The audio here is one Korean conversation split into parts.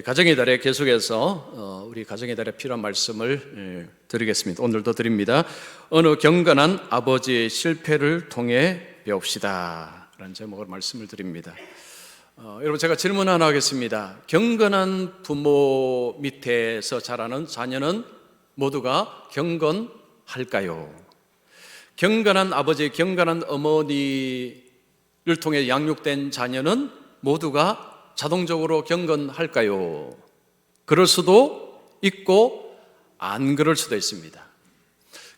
가정의 달에 계속해서 우리 가정의 달에 필요한 말씀을 드리겠습니다. 오늘도 드립니다. 어느 경건한 아버지의 실패를 통해 배웁시다 라는 제목으로 말씀을 드립니다. 여러분, 제가 질문 하나 하겠습니다. 경건한 부모 밑에서 자라는 자녀는 모두가 경건할까요? 경건한 아버지, 경건한 어머니를 통해 양육된 자녀는 모두가 자동적으로 경건할까요? 그럴 수도 있고 안 그럴 수도 있습니다.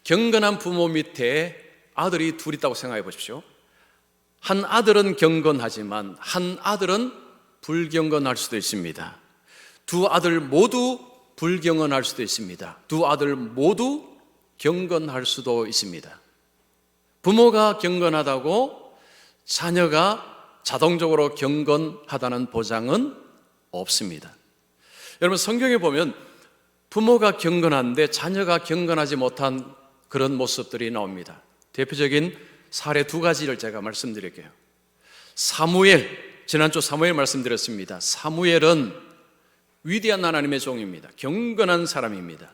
경건한 부모 밑에 아들이 둘 있다고 생각해 보십시오. 한 아들은 경건하지만 한 아들은 불경건할 수도 있습니다. 두 아들 모두 불경건할 수도 있습니다. 두 아들 모두 경건할 수도 있습니다. 부모가 경건하다고 자녀가 자동적으로 경건하다는 보장은 없습니다. 여러분, 성경에 보면 부모가 경건한데 자녀가 경건하지 못한 그런 모습들이 나옵니다. 대표적인 사례 두 가지를 제가 말씀드릴게요. 사무엘, 지난주 사무엘 말씀드렸습니다. 사무엘은 위대한 하나님의 종입니다. 경건한 사람입니다.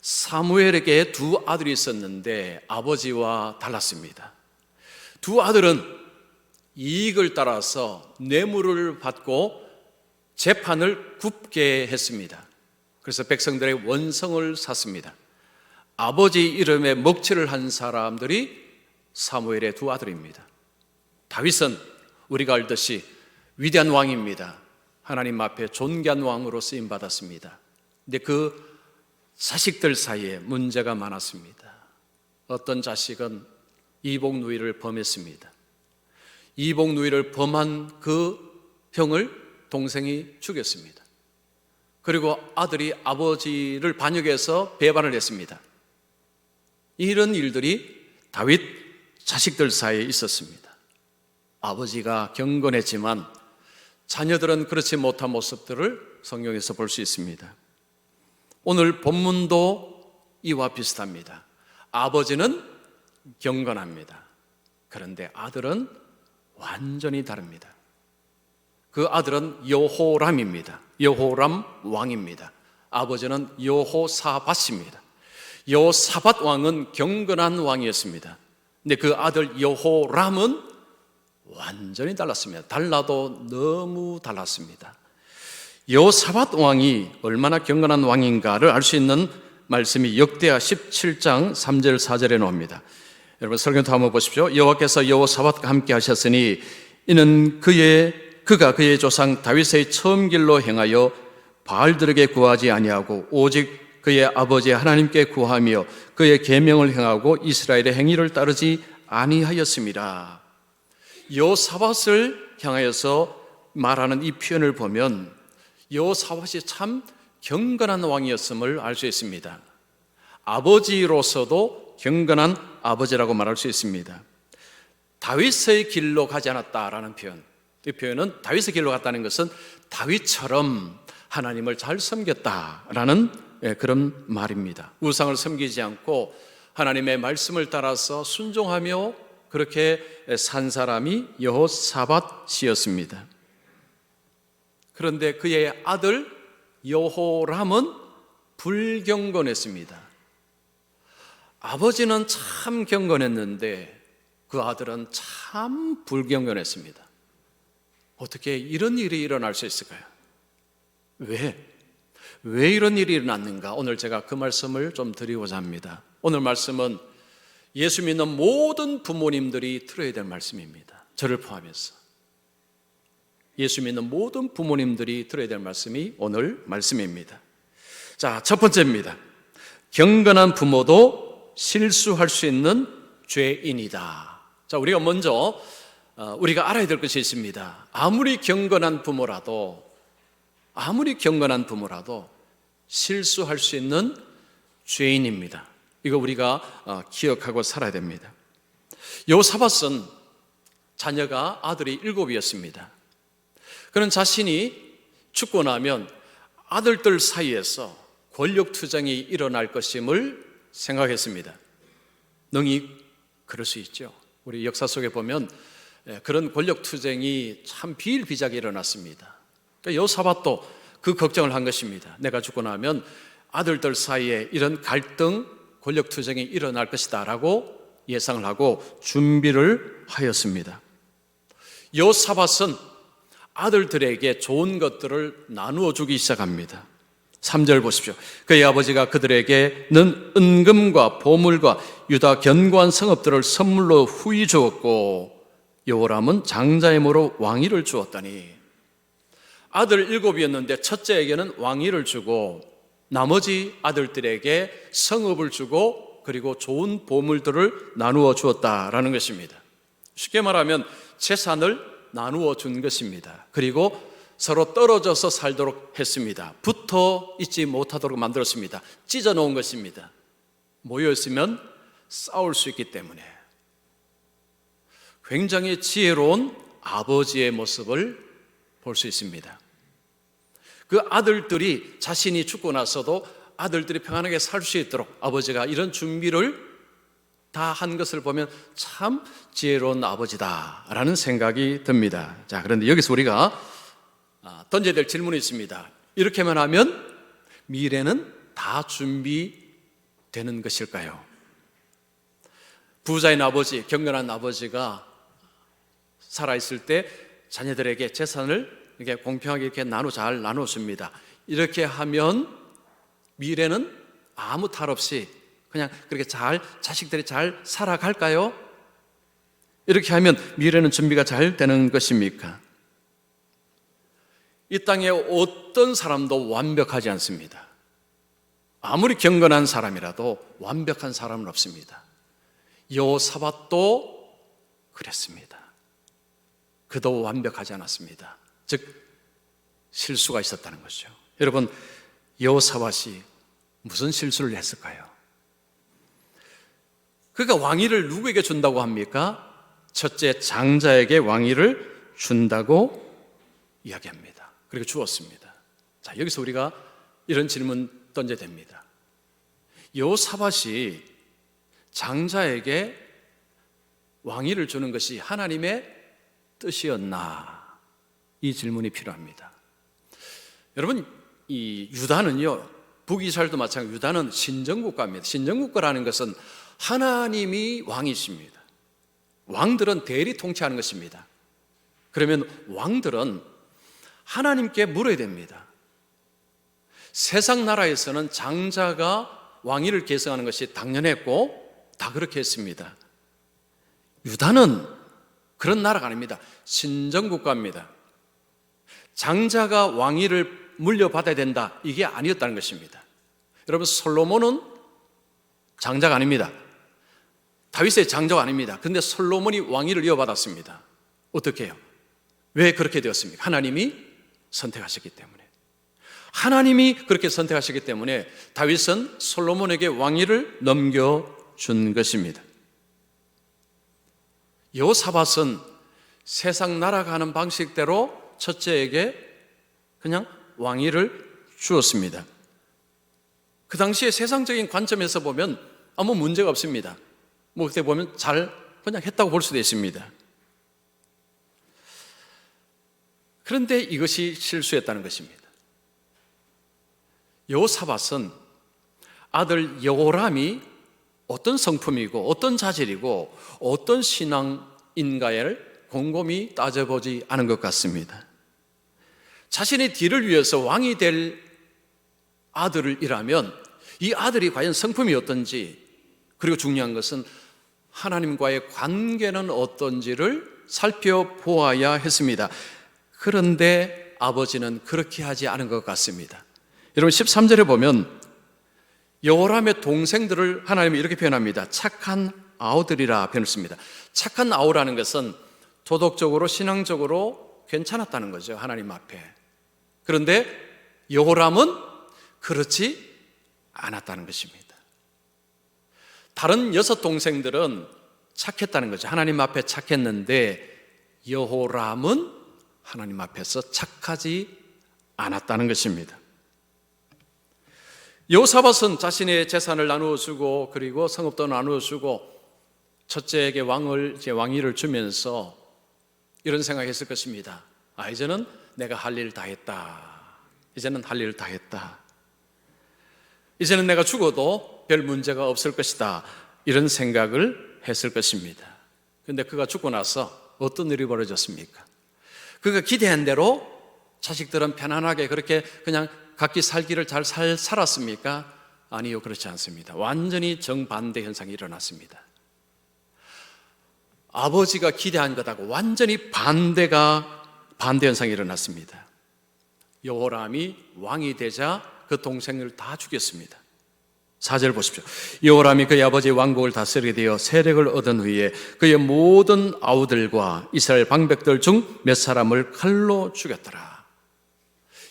사무엘에게 두 아들이 있었는데 아버지와 달랐습니다. 두 아들은 이익을 따라서 뇌물을 받고 재판을 굽게 했습니다. 그래서 백성들의 원성을 샀습니다. 아버지 이름에 먹칠을 한 사람들이 사무엘의 두 아들입니다. 다윗은 우리가 알듯이 위대한 왕입니다. 하나님 앞에 존귀한 왕으로 쓰임받았습니다. 근데 그 자식들 사이에 문제가 많았습니다. 어떤 자식은 이복누이를 범했습니다. 이복누이를 범한 그 형을 동생이 죽였습니다. 그리고 아들이 아버지를 반역해서 배반을 했습니다. 이런 일들이 다윗 자식들 사이에 있었습니다. 아버지가 경건했지만 자녀들은 그렇지 못한 모습들을 성경에서 볼 수 있습니다. 오늘 본문도 이와 비슷합니다. 아버지는 경건합니다. 그런데 아들은 완전히 다릅니다. 그 아들은 여호람입니다. 여호람 왕입니다. 아버지는 여호사밧입니다. 여호사밧 왕은 경건한 왕이었습니다. 근데 그 아들 여호람은 완전히 달랐습니다. 달라도 너무 달랐습니다. 여호사밧 왕이 얼마나 경건한 왕인가를 알 수 있는 말씀이 역대하 17장 3절 4절에 나옵니다. 여러분, 설교도 한번 보십시오. 여호와께서 여호사밧과 함께 하셨으니 이는 그가 그의 조상 다윗의 처음 길로 행하여 바알들에게 구하지 아니하고 오직 그의 아버지 하나님께 구하며 그의 계명을 행하고 이스라엘의 행위를 따르지 아니하였습니다. 여호사밧을 향하여서 말하는 이 표현을 보면 여호사밧이 참 경건한 왕이었음을 알 수 있습니다. 아버지로서도 경건한 아버지라고 말할 수 있습니다. 다윗의 길로 가지 않았다라는 표현, 이 표현은 다윗의 길로 갔다는 것은 다윗처럼 하나님을 잘 섬겼다라는 그런 말입니다. 우상을 섬기지 않고 하나님의 말씀을 따라서 순종하며 그렇게 산 사람이 여호사밧이었습니다. 그런데 그의 아들 여호람은 불경건했습니다. 아버지는 참 경건했는데 그 아들은 참 불경건했습니다. 어떻게 이런 일이 일어날 수 있을까요? 왜 이런 일이 일어났는가? 오늘 제가 그 말씀을 좀 드리고자 합니다. 오늘 말씀은 예수 믿는 모든 부모님들이 들어야 될 말씀입니다. 저를 포함해서 예수 믿는 모든 부모님들이 들어야 될 말씀이 오늘 말씀입니다. 자, 첫 번째입니다. 경건한 부모도 실수할 수 있는 죄인이다. 자, 우리가 먼저 우리가 알아야 될 것이 있습니다. 아무리 경건한 부모라도 실수할 수 있는 죄인입니다. 이거 우리가 기억하고 살아야 됩니다. 여호사밧은 자녀가 아들이 7이었습니다. 그는 자신이 죽고 나면 아들들 사이에서 권력투쟁이 일어날 것임을 생각했습니다. 능히 그럴 수 있죠. 우리 역사 속에 보면 그런 권력투쟁이 참 비일비재하게 일어났습니다. 그러니까 여호사밧도 그 걱정을 한 것입니다. 내가 죽고 나면 아들들 사이에 이런 갈등, 권력투쟁이 일어날 것이다 라고 예상을 하고 준비를 하였습니다. 여호사밧은 아들들에게 좋은 것들을 나누어 주기 시작합니다. 3절 보십시오. 그의 아버지가 그들에게는 은금과 보물과 유다 견고한 성읍들을 선물로 후히 주었고 여호람은 장자의 모로 왕위를 주었더니, 아들 7이었는데 첫째에게는 왕위를 주고 나머지 아들들에게 성읍을 주고 그리고 좋은 보물들을 나누어 주었다라는 것입니다. 쉽게 말하면 재산을 나누어 준 것입니다. 그리고 서로 떨어져서 살도록 했습니다. 붙어 있지 못하도록 만들었습니다. 찢어 놓은 것입니다. 모여 있으면 싸울 수 있기 때문에. 굉장히 지혜로운 아버지의 모습을 볼 수 있습니다. 그 아들들이 자신이 죽고 나서도 아들들이 평안하게 살 수 있도록 아버지가 이런 준비를 다 한 것을 보면 참 지혜로운 아버지다라는 생각이 듭니다. 자, 그런데 여기서 우리가 던져야 될 질문이 있습니다. 이렇게만 하면 미래는 다 준비되는 것일까요? 부자인 아버지, 경건한 아버지가 살아있을 때 자녀들에게 재산을 이렇게 공평하게 이렇게 잘 나눠줍니다. 이렇게 하면 미래는 아무 탈 없이 그냥 그렇게 자식들이 잘 살아갈까요? 이렇게 하면 미래는 준비가 잘 되는 것입니까? 이 땅에 어떤 사람도 완벽하지 않습니다. 아무리 경건한 사람이라도 완벽한 사람은 없습니다. 여호사밧도 그랬습니다. 그도 완벽하지 않았습니다. 즉 실수가 있었다는 것이죠. 여러분, 여호사밧이 무슨 실수를 했을까요? 그가 왕위를 누구에게 준다고 합니까? 첫째 장자에게 왕위를 준다고 이야기합니다. 그리고 주었습니다. 자, 여기서 우리가 이런 질문 던져야 됩니다. 여호사밧이 장자에게 왕위를 주는 것이 하나님의 뜻이었나? 이 질문이 필요합니다. 여러분, 이 유다는요, 북이스라엘도 마찬가지로 유다는 신정국가입니다. 신정국가라는 것은 하나님이 왕이십니다. 왕들은 대리 통치하는 것입니다. 그러면 왕들은 하나님께 물어야 됩니다. 세상 나라에서는 장자가 왕위를 계승하는 것이 당연했고 다 그렇게 했습니다. 유다는 그런 나라가 아닙니다. 신정국가입니다. 장자가 왕위를 물려받아야 된다, 이게 아니었다는 것입니다. 여러분, 솔로몬은 장자가 아닙니다. 다윗의 장자가 아닙니다. 그런데 솔로몬이 왕위를 이어받았습니다. 어떻게 해요? 왜 그렇게 되었습니까? 하나님이 선택하셨기 때문에. 하나님이 그렇게 선택하셨기 때문에 다윗은 솔로몬에게 왕위를 넘겨준 것입니다. 여호사밧은 세상 나아가는 방식대로 첫째에게 그냥 왕위를 주었습니다. 그 당시에 세상적인 관점에서 보면 아무 문제가 없습니다. 뭐 그때 보면 그냥 했다고 볼 수도 있습니다. 그런데 이것이 실수였다는 것입니다. 여호사밧은 아들 여호람이 어떤 성품이고 어떤 자질이고 어떤 신앙인가를 곰곰이 따져보지 않은 것 같습니다. 자신의 뒤를 위해서 왕이 될 아들이라면 이 아들이 과연 성품이 어떤지, 그리고 중요한 것은 하나님과의 관계는 어떤지를 살펴보아야 했습니다. 그런데 아버지는 그렇게 하지 않은 것 같습니다. 여러분, 13절에 보면 여호람의 동생들을 하나님이 이렇게 표현합니다. 착한 아우들이라 표현했습니다. 착한 아우라는 것은 도덕적으로 신앙적으로 괜찮았다는 거죠, 하나님 앞에. 그런데 여호람은 그렇지 않았다는 것입니다. 다른 6 동생들은 착했다는 거죠. 하나님 앞에 착했는데 여호람은 하나님 앞에서 착하지 않았다는 것입니다. 여호사밧은 자신의 재산을 나누어 주고 그리고 성읍도 나누어 주고 첫째에게 왕위를 주면서 이런 생각했을 것입니다. 이제는 내가 할 일 다 했다. 이제는 할 일을 다 했다. 이제는 내가 죽어도 별 문제가 없을 것이다. 이런 생각을 했을 것입니다. 그런데 그가 죽고 나서 어떤 일이 벌어졌습니까? 그가 기대한 대로 자식들은 편안하게 그렇게 그냥 각기 살기를 잘 살았습니까? 아니요, 그렇지 않습니다. 완전히 정반대 현상이 일어났습니다. 아버지가 기대한 것하고 완전히 반대 현상이 일어났습니다. 여호람이 왕이 되자 그 동생을 다 죽였습니다. 4절 보십시오. 여호람이 그의 아버지의 왕국을 다스리게 되어 세력을 얻은 후에 그의 모든 아우들과 이스라엘 방백들 중 몇 사람을 칼로 죽였더라.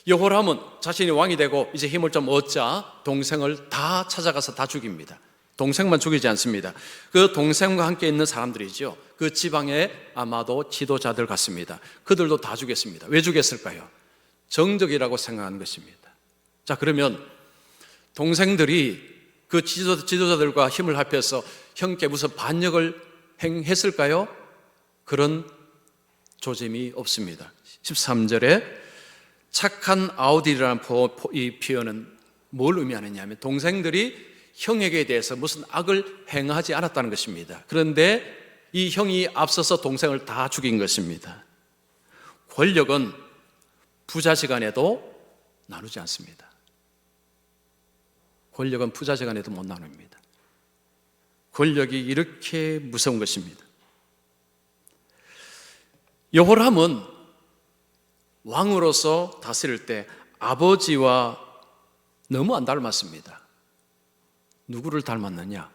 여호람은 자신이 왕이 되고 이제 힘을 좀 얻자 동생을 다 찾아가서 다 죽입니다. 동생만 죽이지 않습니다. 그 동생과 함께 있는 사람들이죠. 그 지방에 아마도 지도자들 같습니다. 그들도 다 죽였습니다. 왜 죽였을까요? 정적이라고 생각한 것입니다. 자, 그러면 동생들이 그 지도자들과 힘을 합해서 형께 무슨 반역을 행했을까요? 그런 조짐이 없습니다. 13절에 착한 아우들이라는 이 표현은 뭘 의미하느냐 하면 동생들이 형에게 대해서 무슨 악을 행하지 않았다는 것입니다. 그런데 이 형이 앞서서 동생을 다 죽인 것입니다. 권력은 부자지간에도 나누지 않습니다. 권력은 부자지간에도 못 나눕니다. 권력이 이렇게 무서운 것입니다. 여호람은 왕으로서 다스릴 때 아버지와 너무 안 닮았습니다. 누구를 닮았느냐?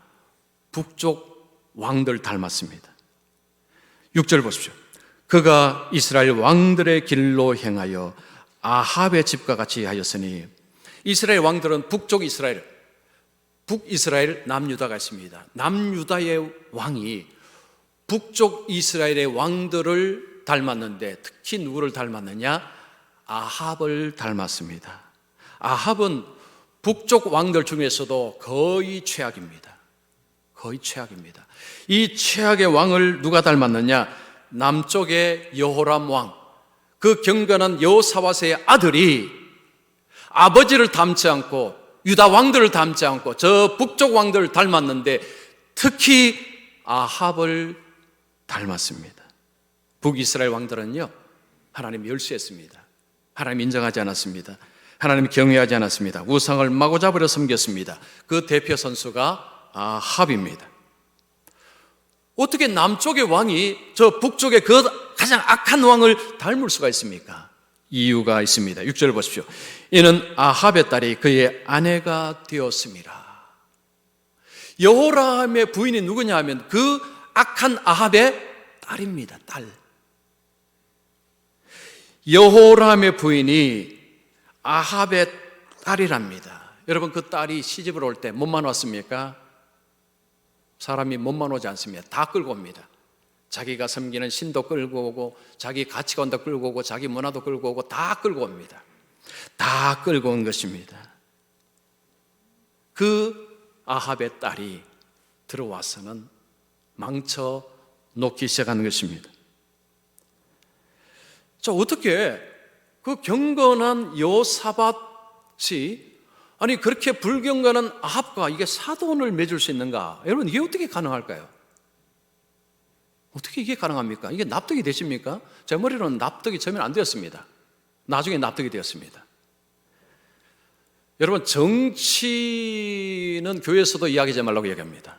북쪽 왕들 닮았습니다. 6절 보십시오. 그가 이스라엘 왕들의 길로 행하여 아합의 집과 같이 하였으니, 이스라엘 왕들은 북쪽 이스라엘, 북이스라엘 남유다가 있습니다. 남유다의 왕이 북쪽 이스라엘의 왕들을 닮았는데 특히 누구를 닮았느냐? 아합을 닮았습니다. 아합은 북쪽 왕들 중에서도 거의 최악입니다. 거의 최악입니다. 이 최악의 왕을 누가 닮았느냐? 남쪽의 여호람 왕, 그 경건한 여호사밧의 아들이 아버지를 닮지 않고 유다 왕들을 닮지 않고 저 북쪽 왕들을 닮았는데 특히 아합을 닮았습니다. 북이스라엘 왕들은요, 하나님 멸시했습니다. 하나님 인정하지 않았습니다. 하나님 경외하지 않았습니다. 우상을 마구 잡으려 섬겼습니다. 그 대표 선수가 아합입니다. 어떻게 남쪽의 왕이 저 북쪽의 그 가장 악한 왕을 닮을 수가 있습니까? 이유가 있습니다. 6절 보십시오. 이는 아합의 딸이 그의 아내가 되었습니다. 여호람의 부인이 누구냐 하면 그 악한 아합의 딸입니다. 딸. 여호람의 부인이 아합의 딸이랍니다. 여러분, 그 딸이 시집을 올 때 몸만 왔습니까? 사람이 몸만 오지 않습니다. 다 끌고 옵니다. 자기가 섬기는 신도 끌고 오고 자기 가치관도 끌고 오고 자기 문화도 끌고 오고 다 끌고 옵니다. 다 끌고 온 것입니다. 그 아합의 딸이 들어와서는 망쳐 놓기 시작하는 것입니다. 자, 어떻게 그 경건한 여호사밧이 아니 그렇게 불경건한 아합과 이게 사돈을 맺을 수 있는가? 여러분, 이게 어떻게 가능할까요? 어떻게 이게 가능합니까? 이게 납득이 되십니까? 제 머리로는 납득이 전혀 안 되었습니다. 나중에 납득이 되었습니다. 여러분, 정치는 교회에서도 이야기하지 말라고 얘기합니다.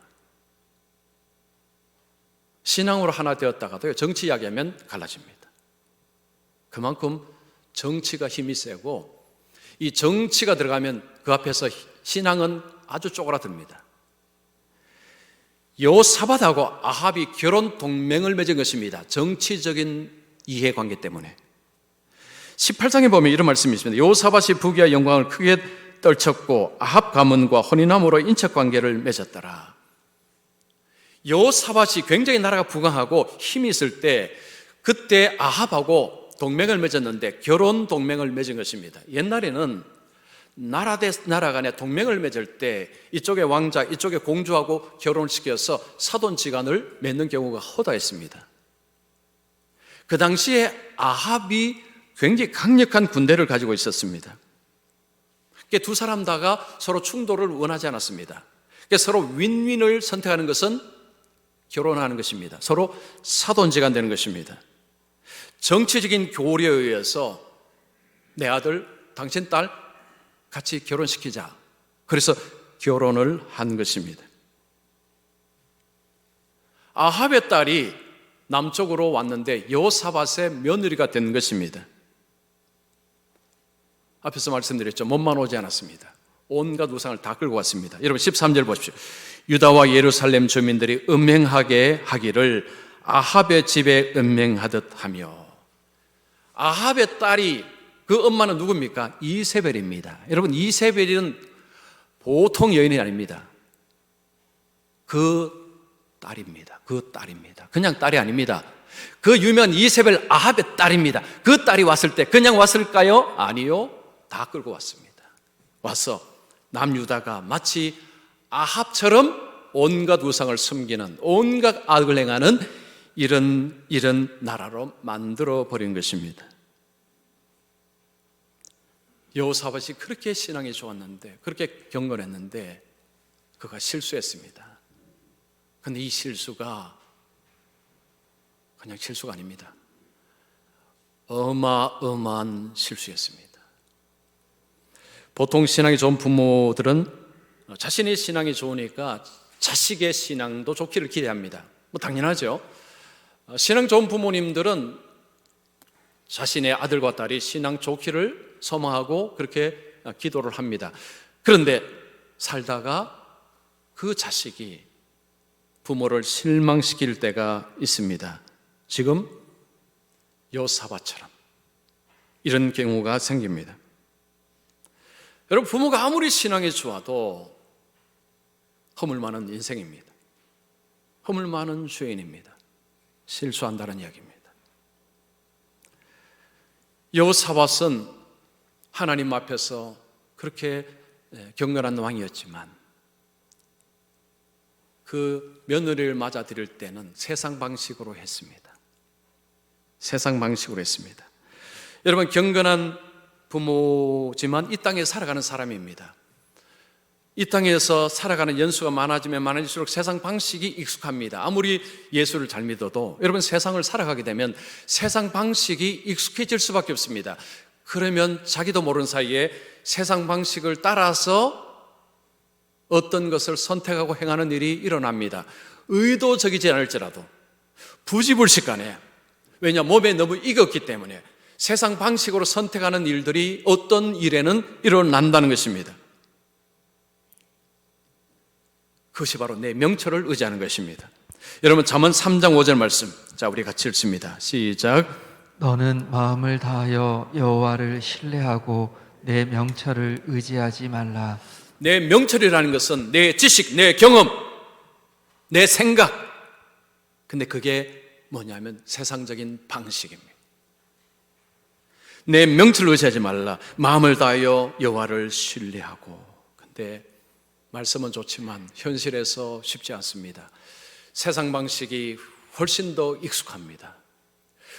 신앙으로 하나 되었다가도 정치 이야기하면 갈라집니다. 그만큼 정치가 힘이 세고 이 정치가 들어가면 그 앞에서 신앙은 아주 쪼그라듭니다. 여호사밧하고 아합이 결혼 동맹을 맺은 것입니다. 정치적인 이해관계 때문에. 18장에 보면 이런 말씀이 있습니다. 여호사밧이 부귀와 영광을 크게 떨쳤고 아합 가문과 혼인함으로 인척관계를 맺었더라. 여호사밧이 굉장히 나라가 부강하고 힘이 있을 때 그때 아합하고 동맹을 맺었는데 결혼 동맹을 맺은 것입니다. 옛날에는 나라 대 나라 간에 동맹을 맺을 때 이쪽의 왕자, 이쪽의 공주하고 결혼을 시켜서 사돈지간을 맺는 경우가 허다했습니다. 그 당시에 아합이 굉장히 강력한 군대를 가지고 있었습니다. 그러니까 두 사람 다가 서로 충돌을 원하지 않았습니다. 그러니까 서로 윈윈을 선택하는 것은 결혼하는 것입니다. 서로 사돈지간 되는 것입니다. 정치적인 교류에 의해서 내 아들, 당신 딸 같이 결혼시키자. 그래서 결혼을 한 것입니다. 아합의 딸이 남쪽으로 왔는데 여호사밧의 며느리가 된 것입니다. 앞에서 말씀드렸죠. 몸만 오지 않았습니다. 온갖 우상을 다 끌고 왔습니다. 여러분 13절 보십시오. 유다와 예루살렘 주민들이 음행하게 하기를 아합의 집에 음행하듯 하며. 아합의 딸이 그 엄마는 누굽니까? 이세벨입니다. 여러분 이세벨은 보통 여인이 아닙니다. 그 딸입니다. 그 딸입니다. 그냥 딸이 아닙니다. 그 유명한 이세벨 아합의 딸입니다. 그 딸이 왔을 때 그냥 왔을까요? 아니요. 다 끌고 왔습니다. 와서 남유다가 마치 아합처럼 온갖 우상을 숨기는, 온갖 악을 행하는 이런 나라로 만들어 버린 것입니다. 여호사밧이 그렇게 신앙이 좋았는데, 그렇게 경건했는데 그가 실수했습니다. 그런데 이 실수가 그냥 실수가 아닙니다. 어마어마한 실수였습니다. 보통 신앙이 좋은 부모들은 자신의 신앙이 좋으니까 자식의 신앙도 좋기를 기대합니다. 뭐 당연하죠. 신앙 좋은 부모님들은 자신의 아들과 딸이 신앙 좋기를 소망하고 그렇게 기도를 합니다. 그런데 살다가 그 자식이 부모를 실망시킬 때가 있습니다. 지금 여호사밧처럼 이런 경우가 생깁니다. 여러분 부모가 아무리 신앙이 좋아도 허물 많은 인생입니다. 허물 많은 죄인입니다. 실수한다는 이야기입니다. 여호사밧은 하나님 앞에서 그렇게 경건한 왕이었지만 그 며느리를 맞아들일 때는 세상 방식으로 했습니다. 세상 방식으로 했습니다. 여러분 경건한 부모지만 이 땅에 살아가는 사람입니다. 이 땅에서 살아가는 연수가 많아지면 많아질수록 세상 방식이 익숙합니다. 아무리 예수를 잘 믿어도 여러분 세상을 살아가게 되면 세상 방식이 익숙해질 수밖에 없습니다. 그러면 자기도 모르는 사이에 세상 방식을 따라서 어떤 것을 선택하고 행하는 일이 일어납니다. 의도적이지 않을지라도 부지불식간에, 왜냐 몸에 너무 익었기 때문에 세상 방식으로 선택하는 일들이 어떤 일에는 일어난다는 것입니다. 그것이 바로 내 명철을 의지하는 것입니다. 여러분 잠언 3장 5절 말씀, 자 우리 같이 읽습니다. 시작. 너는 마음을 다하여 여호와를 신뢰하고 내 명철을 의지하지 말라. 내 명철이라는 것은 내 지식, 내 경험, 내 생각. 근데 그게 뭐냐면 세상적인 방식입니다. 내 명철을 의지하지 말라. 마음을 다하여 여호와를 신뢰하고. 근데 말씀은 좋지만 현실에서 쉽지 않습니다. 세상 방식이 훨씬 더 익숙합니다.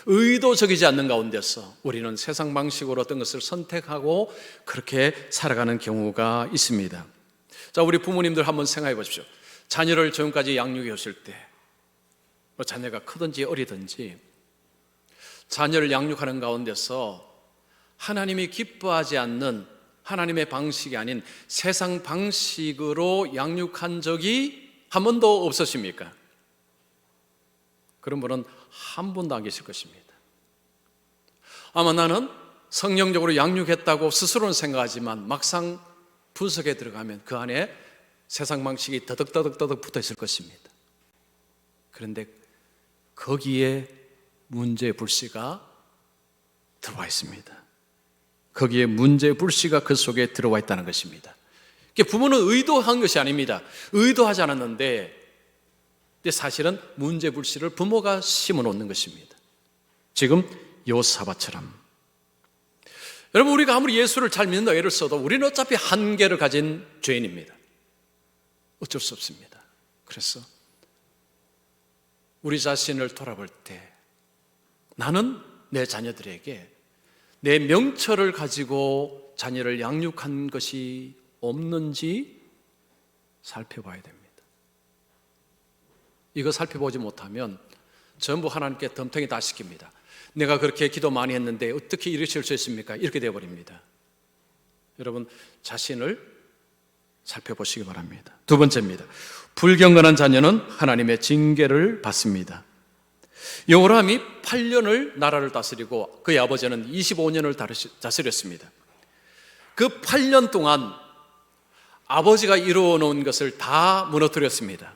의도적이지 않는 가운데서 우리는 세상 방식으로 어떤 것을 선택하고 그렇게 살아가는 경우가 있습니다. 자, 우리 부모님들 한번 생각해 보십시오. 자녀를 지금까지 양육해 오실 때 자녀가 크든지 어리든지 자녀를 양육하는 가운데서 하나님이 기뻐하지 않는 하나님의 방식이 아닌 세상 방식으로 양육한 적이 한 번도 없으십니까? 그런 분은 한 분도 안 계실 것입니다. 아마 나는 성령적으로 양육했다고 스스로는 생각하지만 막상 분석에 들어가면 그 안에 세상 방식이 더덕더덕 붙어 있을 것입니다. 그런데 거기에 문제 불씨가 들어와 있습니다. 거기에 문제 불씨가 그 속에 들어와 있다는 것입니다. 부모는 의도한 것이 아닙니다. 의도하지 않았는데 사실은 문제 불씨를 부모가 심어 놓는 것입니다. 지금 여호사밧처럼. 여러분 우리가 아무리 예수를 잘 믿는다 애를 써도 우리는 어차피 한계를 가진 죄인입니다. 어쩔 수 없습니다. 그래서 우리 자신을 돌아볼 때 나는 내 자녀들에게 내 명철을 가지고 자녀를 양육한 것이 없는지 살펴봐야 됩니다. 이거 살펴보지 못하면 전부 하나님께 덤탱이 다 시킵니다. 내가 그렇게 기도 많이 했는데 어떻게 이러실 수 있습니까? 이렇게 되어버립니다. 여러분, 자신을 살펴보시기 바랍니다. 두 번째입니다. 불경건한 자녀는 하나님의 징계를 받습니다. 여호람이 8년을 나라를 다스리고 그의 아버지는 25년을 다스렸습니다. 그 8년 동안 아버지가 이루어 놓은 것을 다 무너뜨렸습니다.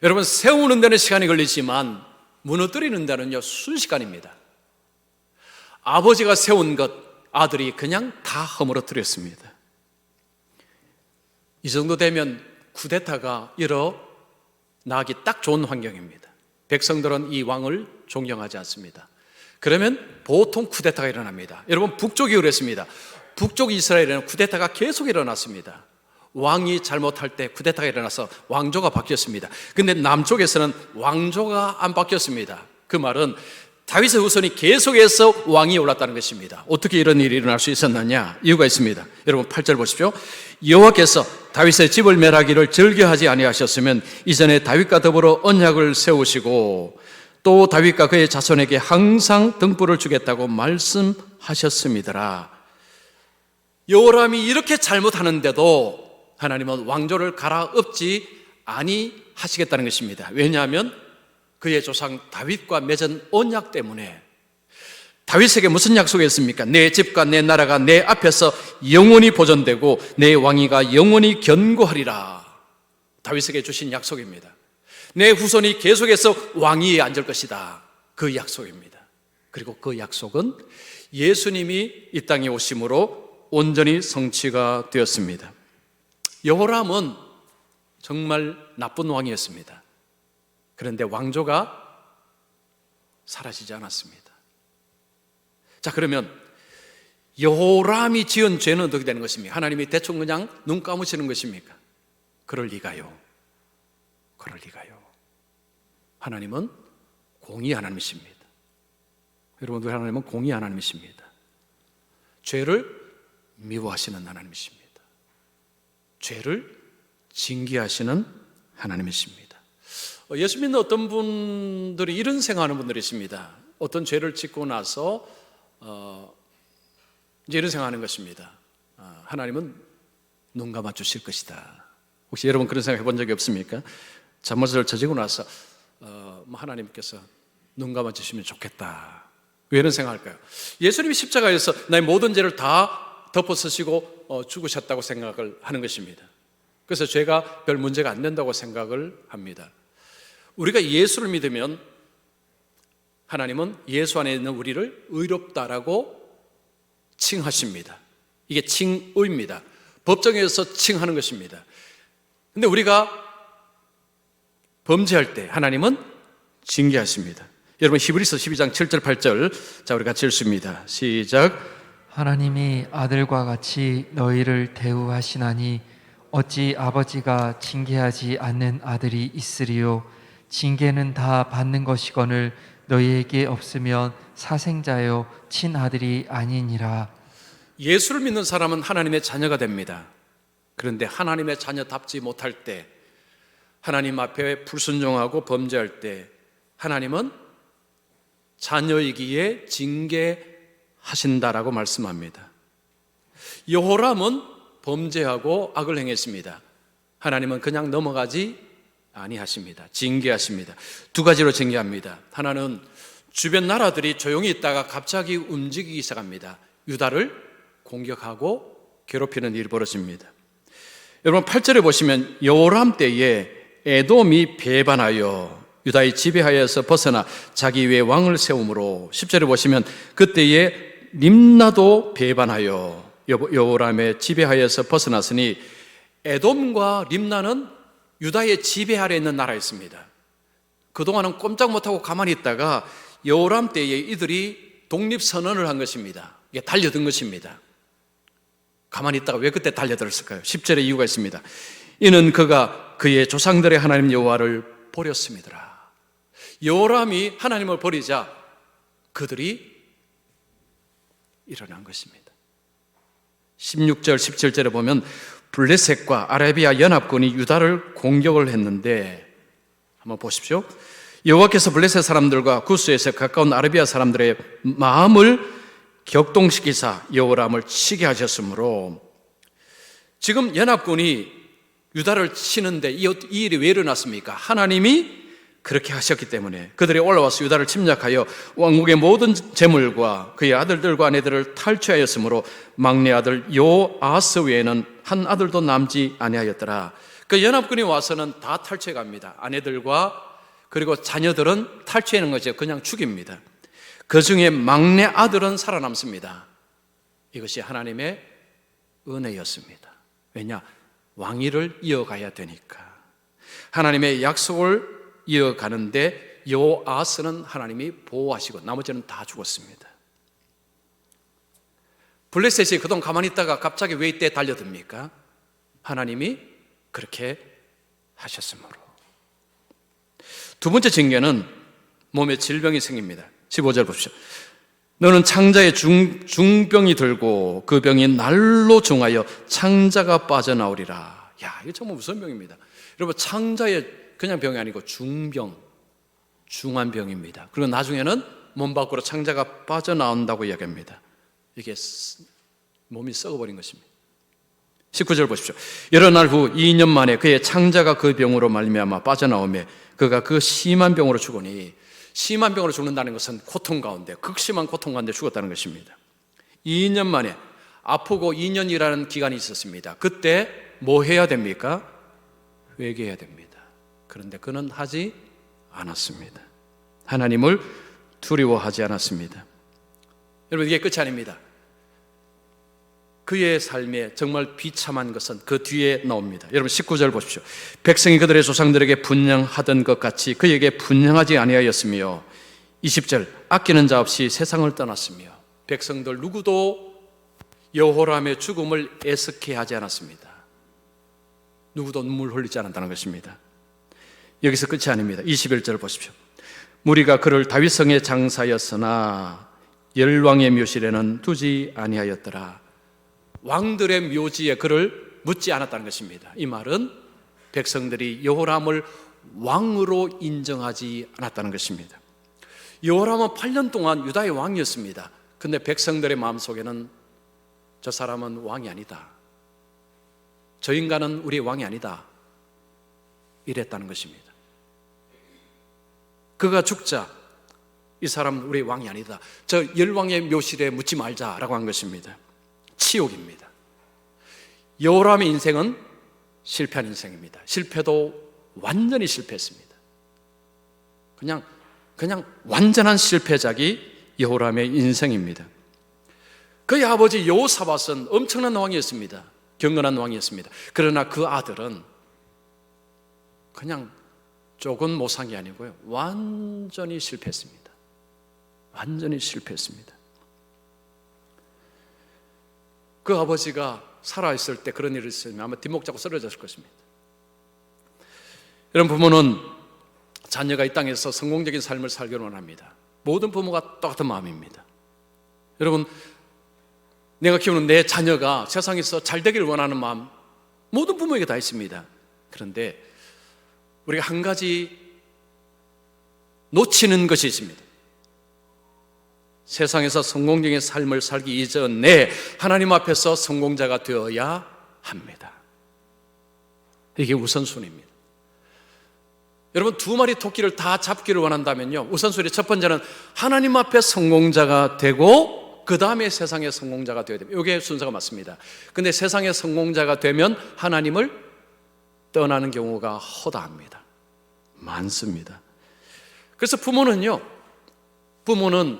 여러분, 세우는 데는 시간이 걸리지만 무너뜨리는 데는요 순식간입니다. 아버지가 세운 것 아들이 그냥 다 허물어뜨렸습니다. 이 정도 되면 쿠데타가 일어나기 딱 좋은 환경입니다. 백성들은 이 왕을 존경하지 않습니다. 그러면 보통 쿠데타가 일어납니다. 여러분, 북쪽이 그랬습니다. 북쪽 이스라엘에는 쿠데타가 계속 일어났습니다. 왕이 잘못할 때 쿠데타가 일어나서 왕조가 바뀌었습니다. 그런데 남쪽에서는 왕조가 안 바뀌었습니다. 그 말은 다윗의 후손이 계속해서 왕이 올랐다는 것입니다. 어떻게 이런 일이 일어날 수 있었느냐? 이유가 있습니다. 여러분 8절 보십시오. 여호와께서 다윗의 집을 멸하기를 즐겨하지 아니하셨으면 이전에 다윗과 더불어 언약을 세우시고 또 다윗과 그의 자손에게 항상 등불을 주겠다고 말씀하셨음이더라. 여호람이 이렇게 잘못하는데도 하나님은 왕조를 갈아엎지 아니하시겠다는 것입니다. 왜냐하면 그의 조상 다윗과 맺은 언약 때문에. 다윗에게 무슨 약속이 있습니까? 내 집과 내 나라가 내 앞에서 영원히 보존되고 내 왕위가 영원히 견고하리라. 다윗에게 주신 약속입니다. 내 후손이 계속해서 왕위에 앉을 것이다. 그 약속입니다. 그리고 그 약속은 예수님이 이 땅에 오심으로 온전히 성취가 되었습니다. 여호람은 정말 나쁜 왕이었습니다. 그런데 왕조가 사라지지 않았습니다. 자, 그러면 여호람이 지은 죄는 어떻게 되는 것입니까? 하나님이 대충 그냥 눈 감으시는 것입니까? 그럴 리가요. 그럴 리가요. 하나님은 공의 하나님이십니다. 여러분들, 하나님은 공의 하나님이십니다. 죄를 미워하시는 하나님이십니다. 죄를 징계하시는 하나님이십니다. 예수 믿는 어떤 분들이 이런 생각하는 분들이 있습니다. 어떤 죄를 짓고 나서 이제 이런 생각하는 것입니다. 하나님은 눈 감아 주실 것이다. 혹시 여러분 그런 생각 해본 적이 없습니까? 잘못을 저지르고 나서 하나님께서 눈 감아 주시면 좋겠다. 왜 이런 생각할까요? 예수님이 십자가에서 나의 모든 죄를 다 덮어쓰시고 죽으셨다고 생각을 하는 것입니다. 그래서 죄가 별 문제가 안 된다고 생각을 합니다. 우리가 예수를 믿으면 하나님은 예수 안에 있는 우리를 의롭다라고 칭하십니다. 이게 칭의입니다. 법정에서 칭하는 것입니다. 그런데 우리가 범죄할 때 하나님은 징계하십니다. 여러분, 히브리서 12장 7절 8절, 자, 우리 같이 읽습니다. 시작. 하나님이 아들과 같이 너희를 대우하시나니 어찌 아버지가 징계하지 않는 아들이 있으리요? 징계는 다 받는 것이거늘 너희에게 없으면 사생자요 친아들이 아니니라. 예수를 믿는 사람은 하나님의 자녀가 됩니다. 그런데 하나님의 자녀답지 못할 때, 하나님 앞에 불순종하고 범죄할 때 하나님은 자녀이기에 징계하신다라고 말씀합니다. 여호람은 범죄하고 악을 행했습니다. 하나님은 그냥 넘어가지 아니하십니다. 징계하십니다. 두 가지로 징계합니다. 하나는 주변 나라들이 조용히 있다가 갑자기 움직이기 시작합니다. 유다를 공격하고 괴롭히는 일이 벌어집니다. 여러분 8절에 보시면 여호람 때에 에돔이 배반하여 유다의 지배하에서 벗어나 자기 위에 왕을 세우므로 10절에 보시면 그때에 림나도 배반하여 여호람의 지배하에서 벗어났으니 에돔과 림나는 유다의 지배 아래 있는 나라였습니다. 그동안은 꼼짝 못하고 가만히 있다가 여호람 때에 이들이 독립선언을 한 것입니다. 이게 달려든 것입니다. 가만히 있다가 왜 그때 달려들었을까요? 10절에 이유가 있습니다. 이는 그가 그의 조상들의 하나님 여호와를 버렸음이더라. 여호람이 하나님을 버리자 그들이 일어난 것입니다. 16절, 17절에 보면 블레셋과 아라비아 연합군이 유다를 공격을 했는데 한번 보십시오. 여호와께서 블레셋 사람들과 구스에서 가까운 아라비아 사람들의 마음을 격동시키사 여호람을 치게 하셨으므로, 지금 연합군이 유다를 치는데 이 일이 왜 일어났습니까? 하나님이 그렇게 하셨기 때문에 그들이 올라와서 유다를 침략하여 왕국의 모든 재물과 그의 아들들과 아내들을 탈취하였으므로 막내 아들 요아스 외에는 한 아들도 남지 아니하였더라. 그 연합군이 와서는 다 탈취해 갑니다. 아내들과 그리고 자녀들은 탈취하는 것이 그냥 죽입니다. 그 중에 막내 아들은 살아남습니다. 이것이 하나님의 은혜였습니다. 왜냐? 왕위를 이어가야 되니까. 하나님의 약속을 이어가는데 요아스는 하나님이 보호하시고 나머지는 다 죽었습니다. 블레셋이 그동안 가만히 있다가 갑자기 왜 이때 달려듭니까? 하나님이 그렇게 하셨으므로. 두 번째 징계는 몸에 질병이 생깁니다. 15절 보십시오. 너는 창자에 중병이 들고 그 병이 날로 중하여 창자가 빠져나오리라. 야, 이거 정말 무서운 병입니다. 여러분, 창자에 그냥 병이 아니고 중병, 중한 병입니다. 그리고 나중에는 몸 밖으로 창자가 빠져나온다고 이야기합니다. 이게 몸이 썩어버린 것입니다. 19절 보십시오. 여러 날 후 2년 만에 그의 창자가 그 병으로 말미암아 빠져나오매 그가 그 심한 병으로 죽으니, 심한 병으로 죽는다는 것은 고통 가운데, 극심한 고통 가운데 죽었다는 것입니다. 2년 만에, 아프고 2년이라는 기간이 있었습니다. 그때 뭐 해야 됩니까? 회개해야 됩니다. 그런데 그는 하지 않았습니다. 하나님을 두려워하지 않았습니다. 여러분, 이게 끝이 아닙니다. 그의 삶에 정말 비참한 것은 그 뒤에 나옵니다. 여러분, 19절 보십시오. 백성이 그들의 조상들에게 분향하던 것 같이 그에게 분향하지 아니하였으며, 20절, 아끼는 자 없이 세상을 떠났으며, 백성들 누구도 여호람의 죽음을 애석해 하지 않았습니다. 누구도 눈물 흘리지 않았다는 것입니다. 여기서 끝이 아닙니다. 21절 보십시오. 무리가 그를 다윗성에 장사였으나 열왕의 묘실에는 두지 아니하였더라. 왕들의 묘지에 그를 묻지 않았다는 것입니다. 이 말은 백성들이 여호람을 왕으로 인정하지 않았다는 것입니다. 여호람은 8년 동안 유다의 왕이었습니다. 그런데 백성들의 마음속에는 저 사람은 왕이 아니다, 저 인간은 우리의 왕이 아니다, 이랬다는 것입니다. 그가 죽자 이 사람은 우리의 왕이 아니다, 저 열왕의 묘실에 묻지 말자라고 한 것입니다. 치욕입니다. 여호람의 인생은 실패한 인생입니다. 실패도 완전히 실패했습니다. 그냥 완전한 실패작이 여호람의 인생입니다. 그의 아버지 여호사밧은 엄청난 왕이었습니다. 경건한 왕이었습니다. 그러나 그 아들은 그냥 조금 모상이 아니고요, 완전히 실패했습니다. 완전히 실패했습니다. 그 아버지가 살아있을 때 그런 일이 있으면 아마 뒷목 잡고 쓰러졌을 것입니다. 이런 부모는 자녀가 이 땅에서 성공적인 삶을 살기를 원합니다. 모든 부모가 똑같은 마음입니다. 여러분, 내가 키우는 내 자녀가 세상에서 잘 되기를 원하는 마음 모든 부모에게 다 있습니다. 그런데 우리가 한 가지 놓치는 것이 있습니다. 세상에서 성공적인 삶을 살기 이전에 하나님 앞에서 성공자가 되어야 합니다. 이게 우선순위입니다. 여러분, 두 마리 토끼를 다 잡기를 원한다면요, 우선순위 첫 번째는 하나님 앞에 성공자가 되고 그 다음에 세상의 성공자가 되어야 됩니다. 이게 순서가 맞습니다. 근데 세상의 성공자가 되면 하나님을 떠나는 경우가 허다합니다. 많습니다. 그래서 부모는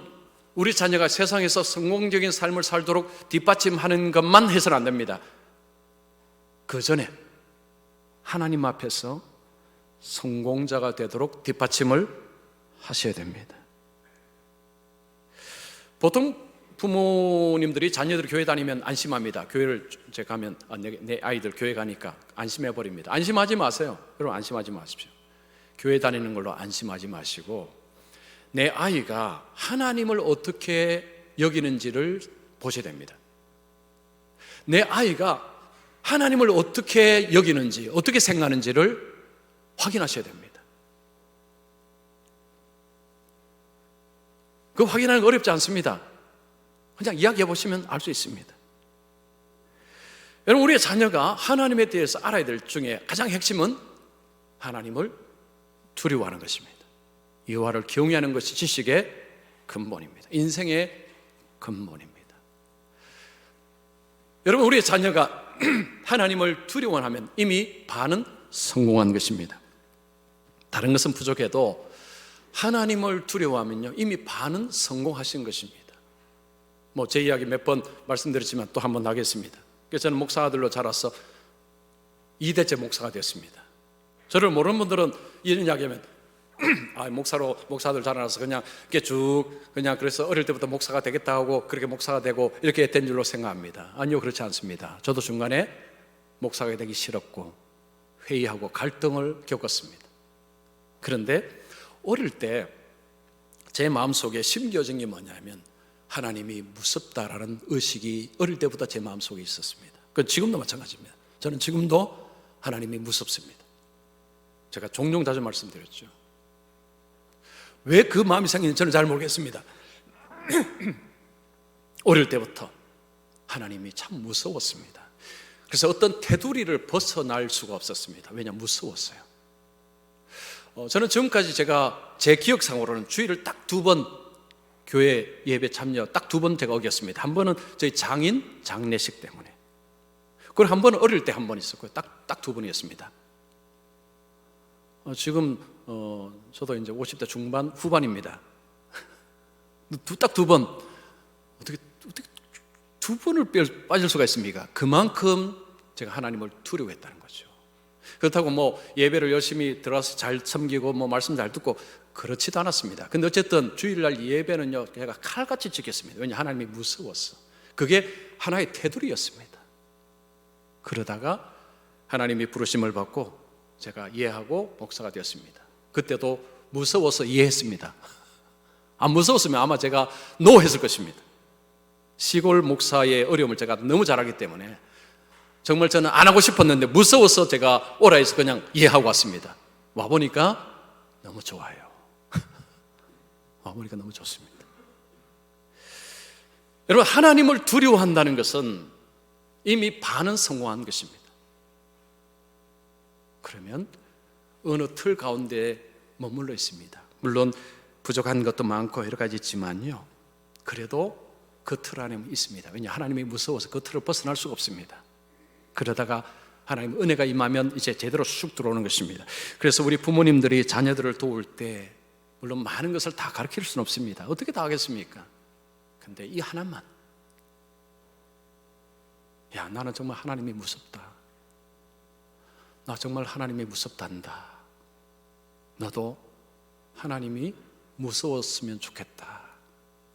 우리 자녀가 세상에서 성공적인 삶을 살도록 뒷받침하는 것만 해서는 안 됩니다. 그 전에 하나님 앞에서 성공자가 되도록 뒷받침을 하셔야 됩니다. 보통 부모님들이 자녀들이 교회 다니면 안심합니다. 교회를 제가 가면 내 아이들 교회 가니까 안심해 버립니다. 안심하지 마세요. 여러분, 안심하지 마십시오. 교회 다니는 걸로 안심하지 마시고 내 아이가 하나님을 어떻게 여기는지를 보셔야 됩니다. 내 아이가 하나님을 어떻게 여기는지, 어떻게 생각하는지를 확인하셔야 됩니다. 그 확인하는 거 어렵지 않습니다. 그냥 이야기해 보시면 알 수 있습니다. 여러분, 우리의 자녀가 하나님에 대해서 알아야 될 중에 가장 핵심은 하나님을 두려워하는 것입니다. 여호와를 경외하는 것이 지식의 근본입니다. 인생의 근본입니다. 여러분, 우리의 자녀가 하나님을 두려워하면 이미 반은 성공한 것입니다. 다른 것은 부족해도 하나님을 두려워하면요, 이미 반은 성공하신 것입니다. 제 이야기 몇 번 말씀드렸지만 또 한 번 하겠습니다. 그래서 저는 목사 아들로 자라서 2대째 목사가 됐습니다. 저를 모르는 분들은 이런 이야기하면 목사 아들 자라나서 그냥 이렇게 그냥 그래서 어릴 때부터 목사가 되겠다 하고 그렇게 목사가 되고 이렇게 된 줄로 생각합니다. 아니요, 그렇지 않습니다. 저도 중간에 목사가 되기 싫었고 회의하고 갈등을 겪었습니다. 그런데 어릴 때 제 마음속에 심겨진 게 뭐냐면 하나님이 무섭다라는 의식이 어릴 때부터 제 마음속에 있었습니다. 그 지금도 마찬가지입니다. 저는 지금도 하나님이 무섭습니다. 제가 종종 자주 말씀드렸죠. 왜 그 마음이 생기는지 저는 잘 모르겠습니다. 어릴 때부터 하나님이 참 무서웠습니다. 그래서 어떤 테두리를 벗어날 수가 없었습니다. 왜냐하면 무서웠어요. 저는 지금까지 제가 제 기억상으로는 주일을 딱 2번 교회 예배 참여 딱 2번 제가 어겼습니다. 한 번은 저희 장인 장례식 때문에, 그리고 한 번은 어릴 때 한 번 있었고요. 딱 2번이었습니다. 지금 저도 이제 50대 중반 후반입니다. 딱 2번, 어떻게 2번을 빠질 수가 있습니까? 그만큼 제가 하나님을 두려워했다는 거죠. 그렇다고 예배를 열심히 들어와서 잘 섬기고 말씀 잘 듣고 그렇지도 않았습니다. 근데 어쨌든 주일날 예배는요, 제가 칼같이 지켰습니다. 왜냐, 하나님이 무서웠어. 그게 하나의 테두리였습니다. 그러다가 하나님이 부르심을 받고 제가 이해하고 목사가 되었습니다. 그때도 무서워서 이해했습니다. 안 무서웠으면 아마 제가 노했을 것입니다. 시골 목사의 어려움을 제가 너무 잘 알기 때문에 정말 저는 안 하고 싶었는데 무서워서 제가 오라 해서 그냥 이해하고 왔습니다. 와보니까 너무 좋아요. 와보니까 너무 좋습니다. 여러분, 하나님을 두려워한다는 것은 이미 반은 성공한 것입니다. 그러면 어느 틀 가운데 머물러 있습니다. 물론 부족한 것도 많고 여러 가지 있지만요, 그래도 그 틀 안에 있습니다. 왜냐, 하나님이 무서워서 그 틀을 벗어날 수가 없습니다. 그러다가 하나님 은혜가 임하면 이제 제대로 쑥 들어오는 것입니다. 그래서 우리 부모님들이 자녀들을 도울 때 물론 많은 것을 다 가르칠 수는 없습니다. 어떻게 다 하겠습니까? 근데 이 하나만, 야, 나는 정말 하나님이 무섭다. 나 정말 하나님이 무섭단다. 너도 하나님이 무서웠으면 좋겠다.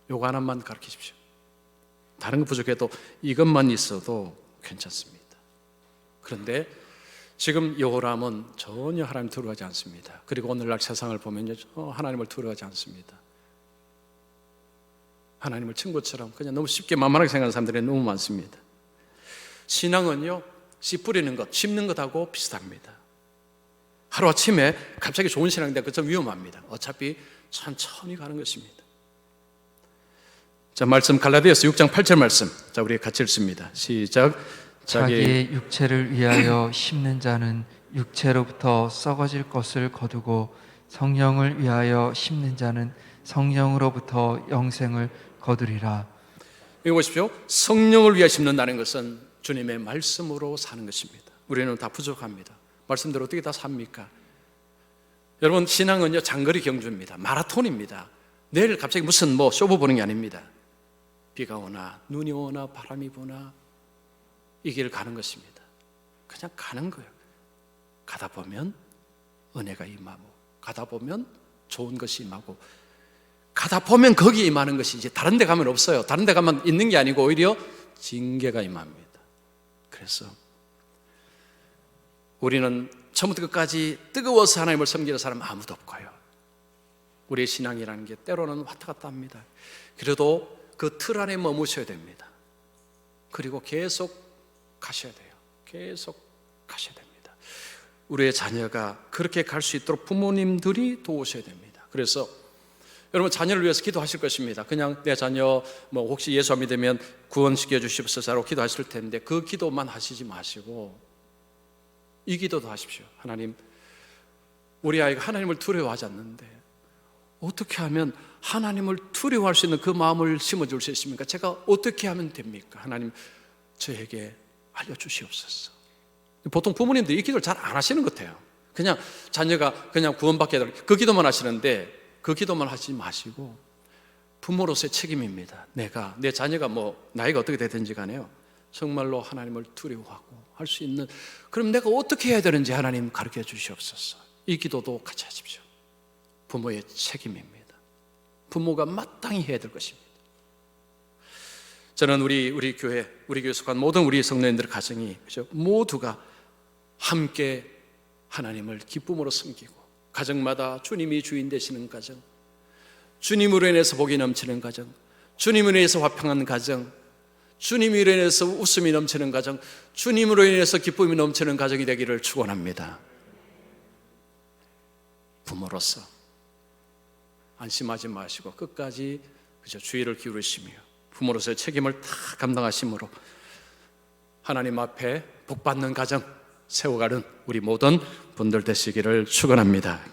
요거 하나만 가르치십시오. 다른 거 부족해도 이것만 있어도 괜찮습니다. 그런데 지금 여호람은 전혀 하나님 두려워하지 않습니다. 그리고 오늘날 세상을 보면 하나님을 두려워하지 않습니다. 하나님을 친구처럼 그냥 너무 쉽게 만만하게 생각하는 사람들이 너무 많습니다. 신앙은요, 씨 뿌리는 것, 심는 것하고 비슷합니다. 하루아침에 갑자기 좋은 신앙인데 그건 좀 위험합니다. 어차피 천천히 가는 것입니다. 자, 말씀 갈라디아서 6장 8절 말씀. 자, 우리 같이 읽습니다. 시작. 자기의 육체를 위하여 심는 자는 육체로부터 썩어질 것을 거두고 성령을 위하여 심는 자는 성령으로부터 영생을 거두리라. 이거 보십시오. 성령을 위하여 심는다는 것은 주님의 말씀으로 사는 것입니다. 우리는 다 부족합니다. 말씀대로 어떻게 다 삽니까? 여러분, 신앙은요, 장거리 경주입니다. 마라톤입니다. 내일 갑자기 무슨 쇼부 보는 게 아닙니다. 비가 오나 눈이 오나 바람이 부나 이 길을 가는 것입니다. 그냥 가는 거예요. 가다 보면 은혜가 임하고, 가다 보면 좋은 것이 임하고, 가다 보면 거기에 임하는 것이 이제 다른 데 가면 없어요. 다른 데 가면 있는 게 아니고 오히려 징계가 임합니다. 그래서 우리는 처음부터 끝까지 뜨거워서 하나님을 섬기는 사람 아무도 없고요. 우리의 신앙이라는 게 때로는 왔다 갔다 합니다. 그래도 그 틀 안에 머무셔야 됩니다. 그리고 계속 가셔야 돼요. 계속 가셔야 됩니다. 우리의 자녀가 그렇게 갈 수 있도록 부모님들이 도우셔야 됩니다. 그래서 여러분 자녀를 위해서 기도하실 것입니다. 그냥 내 자녀 혹시 예수 안 믿으면 구원시켜 주시옵소서라고 기도하실 텐데 그 기도만 하시지 마시고 이 기도도 하십시오. 하나님, 우리 아이가 하나님을 두려워하지 않는데 어떻게 하면 하나님을 두려워할 수 있는 그 마음을 심어줄 수 있습니까? 제가 어떻게 하면 됩니까? 하나님, 저에게 알려주시옵소서. 보통 부모님들이 이 기도를 잘 안 하시는 것 같아요. 그냥 자녀가 그냥 구원받게 해달라 그 기도만 하시는데 그 기도만 하지 마시고 부모로서의 책임입니다. 내 자녀가 나이가 어떻게 되든지 간에요, 정말로 하나님을 두려워하고 할 수 있는, 그럼 내가 어떻게 해야 되는지 하나님 가르쳐 주시옵소서. 이 기도도 같이 하십시오. 부모의 책임입니다. 부모가 마땅히 해야 될 것입니다. 저는 우리 교회에 속한 모든 우리 성도님들의 가정이 모두가 함께 하나님을 기쁨으로 섬기고 가정마다 주님이 주인 되시는 가정, 주님으로 인해서 복이 넘치는 가정, 주님으로 인해서 화평한 가정, 주님으로 인해서 웃음이 넘치는 가정, 주님으로 인해서 기쁨이 넘치는 가정이 되기를 축원합니다. 부모로서 안심하지 마시고 끝까지 주의를 기울이시며 부모로서의 책임을 다 감당하심으로 하나님 앞에 복받는 가정 세워가는 우리 모든 분들 되시기를 축원합니다.